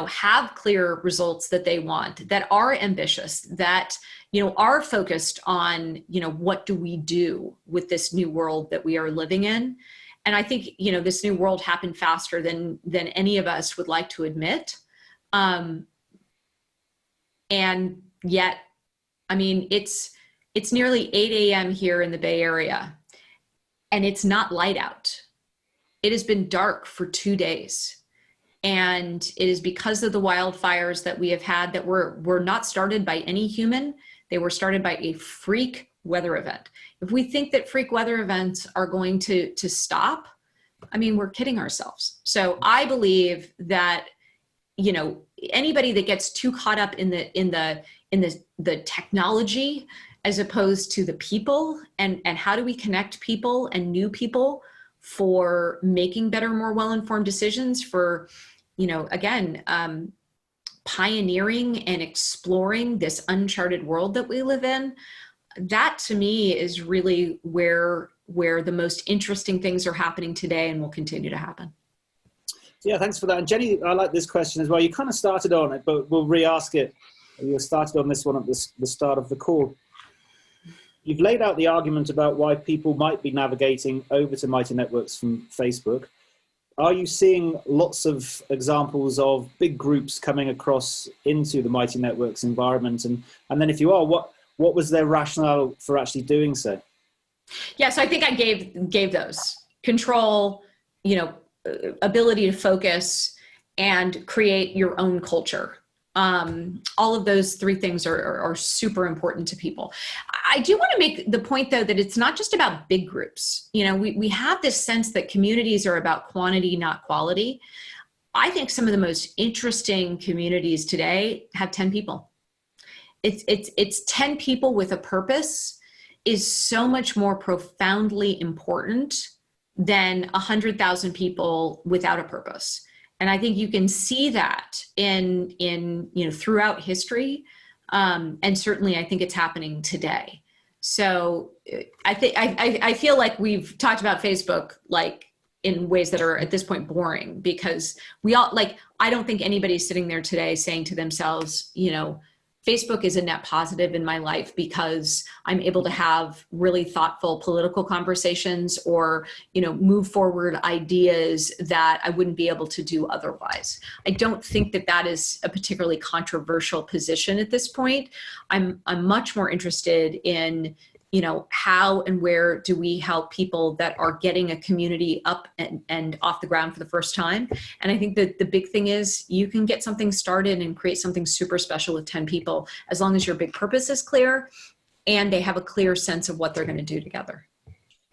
have clear results that they want, that are ambitious, that are focused on what do we do with this new world that we are living in. And I think, this new world happened faster than any of us would like to admit. And yet, I mean, it's nearly 8 a.m. here in the Bay Area, and it's not light out. It has been dark for 2 days. And it is because of the wildfires that we have had that were not started by any human. They were started by a freak weather event. If we think that freak weather events are going to stop, I mean, we're kidding ourselves. So I believe that, anybody that gets too caught up in the technology as opposed to the people and how do we connect people and new people for making better, more well-informed decisions, for, again, pioneering and exploring this uncharted world that we live in. That to me is really where the most interesting things are happening today and will continue to happen. Yeah, thanks for that. And Jenny, I like this question as well. You kind of started on it, but we'll re-ask it. You started on this one at the start of the call. You've laid out the argument about why people might be navigating over to Mighty Networks from Facebook. Are you seeing lots of examples of big groups coming across into the Mighty Networks environment? And then if you are, what was their rationale for actually doing so? Yeah, so I think I gave those: control, ability to focus, and create your own culture. All of those three things are super important to people. I do want to make the point, though, that it's not just about big groups. We have this sense that communities are about quantity, not quality. I think some of the most interesting communities today have 10 people. It's 10 people with a purpose is so much more profoundly important than 100,000 people without a purpose. And I think you can see that in throughout history, and certainly I think it's happening today. So I feel like we've talked about Facebook like in ways that are at this point boring, because we all I don't think anybody's sitting there today saying to themselves, Facebook is a net positive in my life because I'm able to have really thoughtful political conversations or, move forward ideas that I wouldn't be able to do otherwise. I don't think that that is a particularly controversial position at this point. I'm much more interested in, how and where do we help people that are getting a community up and off the ground for the first time. And I think that the big thing is you can get something started and create something super special with 10 people, as long as your big purpose is clear and they have a clear sense of what they're going to do together.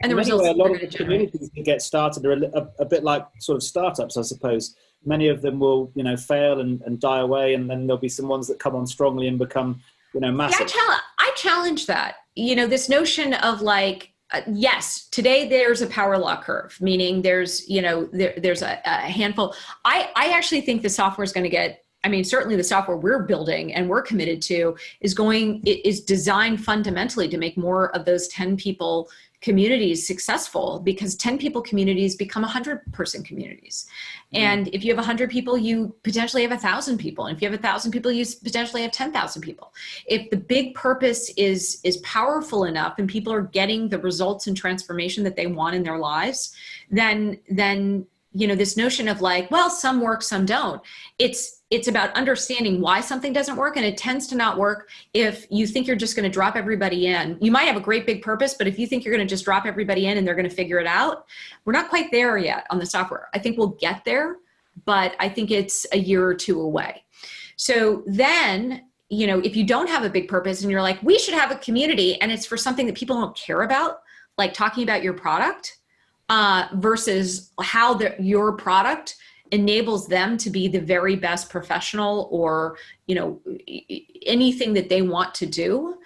And the results a lot they're of going to generate. communities that get started are a bit like sort of startups, I suppose. Many of them will, fail and die away, and then there'll be some ones that come on strongly and become, massive. Yeah, I challenge that. This notion of like, yes, today there's a power law curve, meaning there's, there's a handful. I actually think the software is going to get, certainly the software we're building and we're committed to is designed fundamentally to make more of those 10 people communities successful, because 10 people communities become 100-person communities. And if you have 100 people, you potentially have 1,000 people. And if you have 1,000 people, you potentially have 10,000 people. If the big purpose is powerful enough and people are getting the results and transformation that they want in their lives, then this notion of like, well, some work, some don't. It's about understanding why something doesn't work, and it tends to not work if you think you're just going to drop everybody in. You might have a great big purpose, but if you think you're going to just drop everybody in and they're going to figure it out, we're not quite there yet on the software. I think we'll get there, but I think it's a year or two away. So then, if you don't have a big purpose and you're like, we should have a community, and it's for something that people don't care about, like talking about your product, versus how your product enables them to be the very best professional or, anything that they want to do.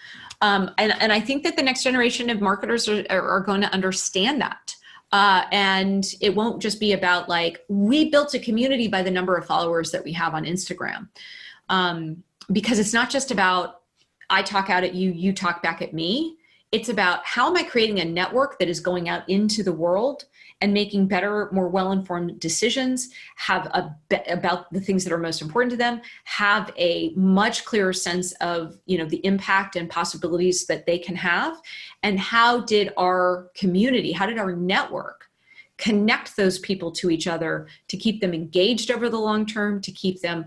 And I think that the next generation of marketers are going to understand that. And it won't just be about like, we built a community by the number of followers that we have on Instagram. Because it's not just about, I talk out at you, you talk back at me. It's about how am I creating a network that is going out into the world and making better, more well-informed decisions, about the things that are most important to them, have a much clearer sense of, the impact and possibilities that they can have, and how did our community, how did our network connect those people to each other to keep them engaged over the long term, to keep them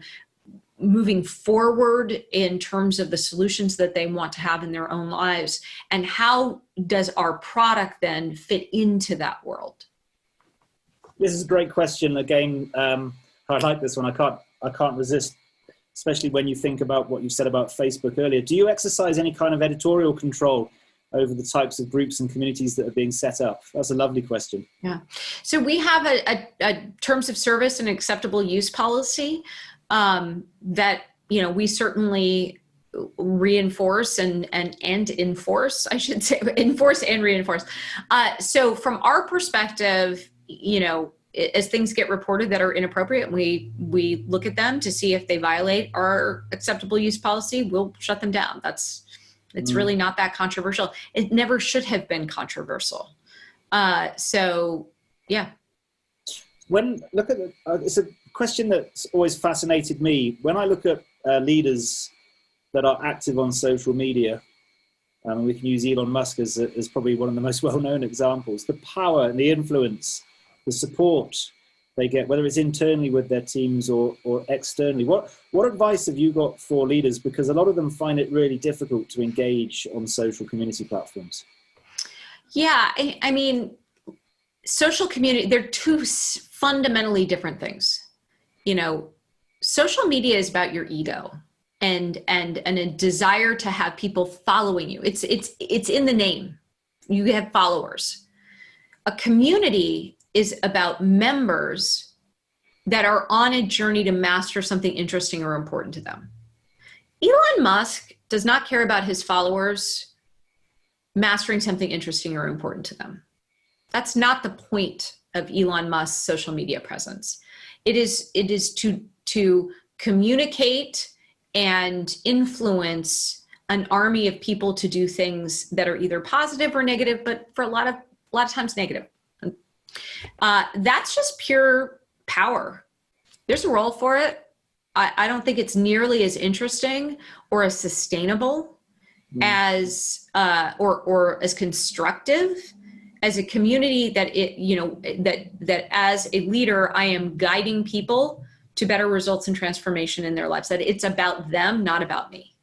moving forward in terms of the solutions that they want to have in their own lives, and how does our product then fit into that world? This is a great question. Again, I like this one. I can't resist, especially when you think about what you said about Facebook earlier. Do you exercise any kind of editorial control over the types of groups and communities that are being set up? That's a lovely question. Yeah. So we have a terms of service and acceptable use policy that, we certainly reinforce and enforce, I should say, enforce and reinforce. So from our perspective, as things get reported that are inappropriate, we look at them to see if they violate our acceptable use policy. We'll shut them down. It's really not that controversial. It never should have been controversial. So yeah. It's a question that's always fascinated me. When I look at leaders that are active on social media, we can use Elon Musk as probably one of the most well-known examples, the power and the influence, the support they get, whether it's internally with their teams or externally. What advice have you got for leaders? Because a lot of them find it really difficult to engage on social community platforms. Yeah, social community, they're two fundamentally different things. Social media is about your ego and a desire to have people following you. It's in the name. You have followers. A community is about members that are on a journey to master something interesting or important to them. Elon Musk does not care about his followers mastering something interesting or important to them. That's not the point of Elon Musk's social media presence. It is to communicate and influence an army of people to do things that are either positive or negative, but for a lot of times negative. That's just pure power. There's a role for it. I don't think it's nearly as interesting or as sustainable as or as constructive as a community that that as a leader, I am guiding people to better results and transformation in their lives, that it's about them, not about me.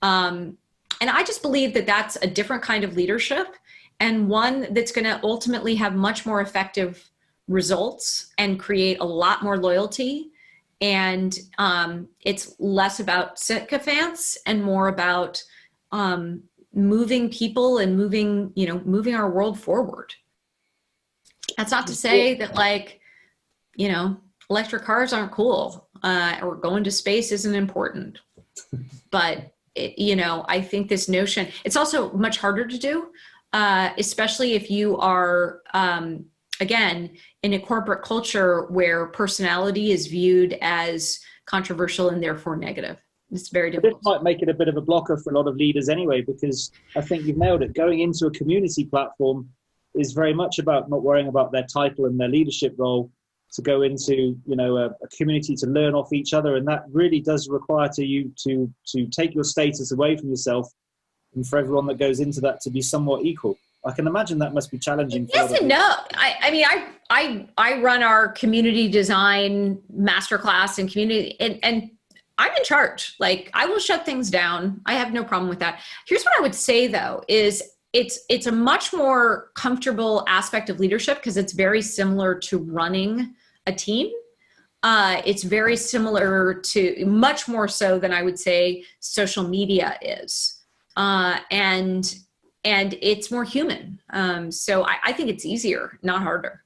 And I just believe that that's a different kind of leadership, and one that's going to ultimately have much more effective results and create a lot more loyalty. And it's less about sycophants and more about moving people and moving our world forward. That's not to say that, like, electric cars aren't cool, or going to space isn't important. But I think this notion, it's also much harder to do, especially if you are, again, in a corporate culture where personality is viewed as controversial and therefore negative. It's very difficult. This might make it a bit of a blocker for a lot of leaders anyway, because I think you've nailed it. Going into a community platform is very much about not worrying about their title and their leadership role, to go into a community to learn off each other, and that really does require you to take your status away from yourself, and for everyone that goes into that to be somewhat equal. I can imagine that must be challenging. Yes and no. I run our community design masterclass and community, and I'm in charge. Like, I will shut things down. I have no problem with that. Here's what I would say though, is it's a much more comfortable aspect of leadership because it's very similar to running a team. It's very similar to, much more so than I would say social media is. And it's more human. So I think it's easier, not harder.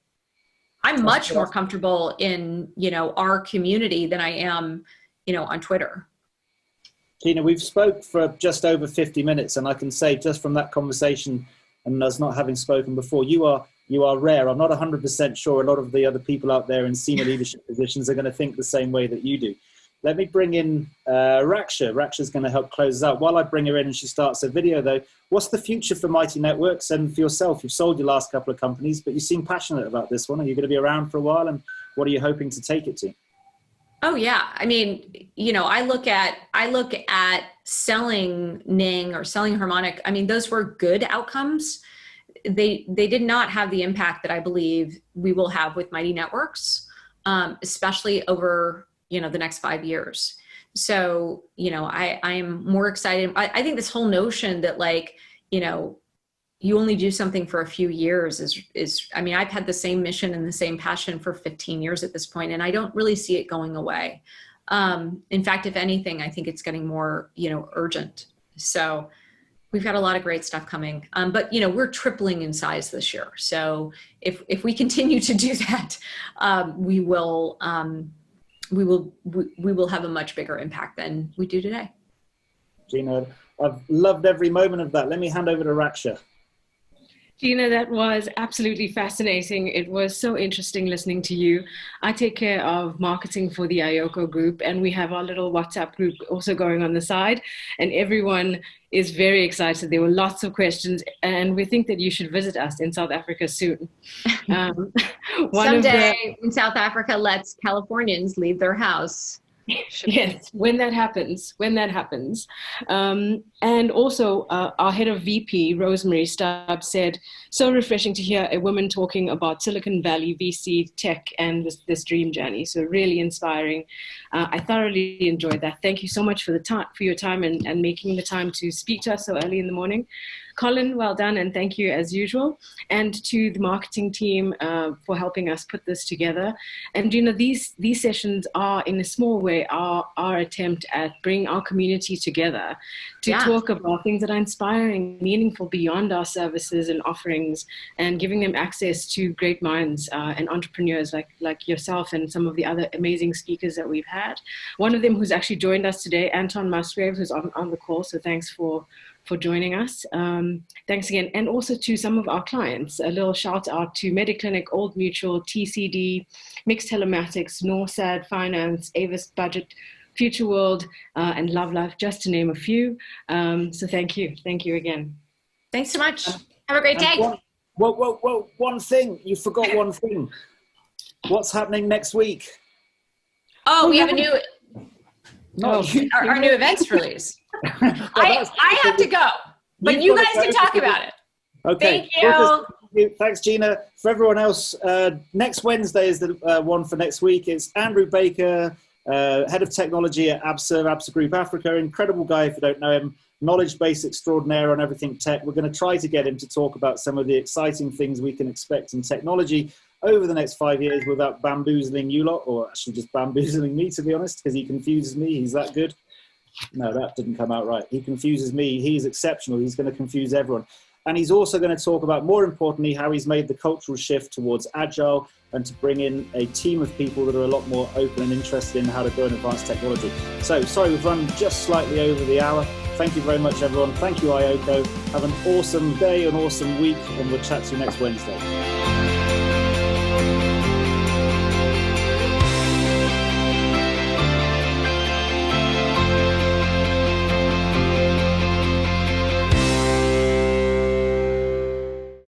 I'm much more comfortable in, our community than I am, on Twitter. Gina, we've spoke for just over 50 minutes, and I can say just from that conversation and us not having spoken before, you are rare. I'm not 100% sure a lot of the other people out there in senior leadership positions are going to think the same way that you do. Let me bring in Raksha. Raksha's going to help close us out. While I bring her in and she starts her video though, what's the future for Mighty Networks and for yourself? You've sold your last couple of companies, but you seem passionate about this one. Are you going to be around for a while, and what are you hoping to take it to? Oh yeah. I mean, I look at selling Ning or selling Harmonic. I mean, those were good outcomes. They did not have the impact that I believe we will have with Mighty Networks, especially over, the next 5 years. So, I am more excited. I think this whole notion that, like, you only do something for a few years is, I mean, I've had the same mission and the same passion for 15 years at this point, and I don't really see it going away. In fact, if anything, I think it's getting more, urgent. So we've got a lot of great stuff coming. But, we're tripling in size this year. So if we continue to do that, we will have a much bigger impact than we do today. Gina, I've loved every moment of that. Let me hand over to Raksha. Gina, that was absolutely fascinating. It was so interesting listening to you. I take care of marketing for the iOCO group, and we have our little WhatsApp group also going on the side, and everyone is very excited. There were lots of questions, and we think that you should visit us in South Africa soon. Someday when South Africa lets Californians leave their house. Yes, when that happens. And also our head of VP, Rosemary Stubbs, said, so refreshing to hear a woman talking about Silicon Valley, VC, tech, and this dream journey. So really inspiring. I thoroughly enjoyed that. Thank you so much for your time and making the time to speak to us so early in the morning. Colin, well done, and thank you as usual. And to the marketing team for helping us put this together. And these sessions are, in a small way, our attempt at bringing our community together to talk about things that are inspiring, meaningful beyond our services and offerings, and giving them access to great minds and entrepreneurs like yourself and some of the other amazing speakers that we've had. One of them who's actually joined us today, Anton Musgrave, who's on the call, so thanks for joining us. Thanks again. And also to some of our clients, a little shout out to Mediclinic, Old Mutual, TCD, Mixed Telematics, Norsad Finance, Avis Budget, Future World, and Love Life, just to name a few. So thank you. Thank you again. Thanks so much. Have a great day. Whoa. One thing. You forgot one thing. What's happening next week? Oh, we have a our new events release. I have to go, but you guys can talk about it. Okay. Thank you. Thanks, Gina. For everyone else, next Wednesday is the one for next week. It's Andrew Baker, Head of Technology at ABSA Group Africa. Incredible guy if you don't know him. Knowledge base extraordinaire on everything tech. We're going to try to get him to talk about some of the exciting things we can expect in technology over the next 5 years without bamboozling you lot, or actually just bamboozling me, to be honest, because he confuses me. He's that good. No, that didn't come out right. He confuses me. He's exceptional. He's going to confuse everyone. And he's also going to talk about, more importantly, how he's made the cultural shift towards agile and to bring in a team of people that are a lot more open and interested in how to go and advance technology. So, sorry, we've run just slightly over the hour. Thank you very much, everyone. Thank you, iOCO. Have an awesome day, an awesome week, and we'll chat to you next Wednesday.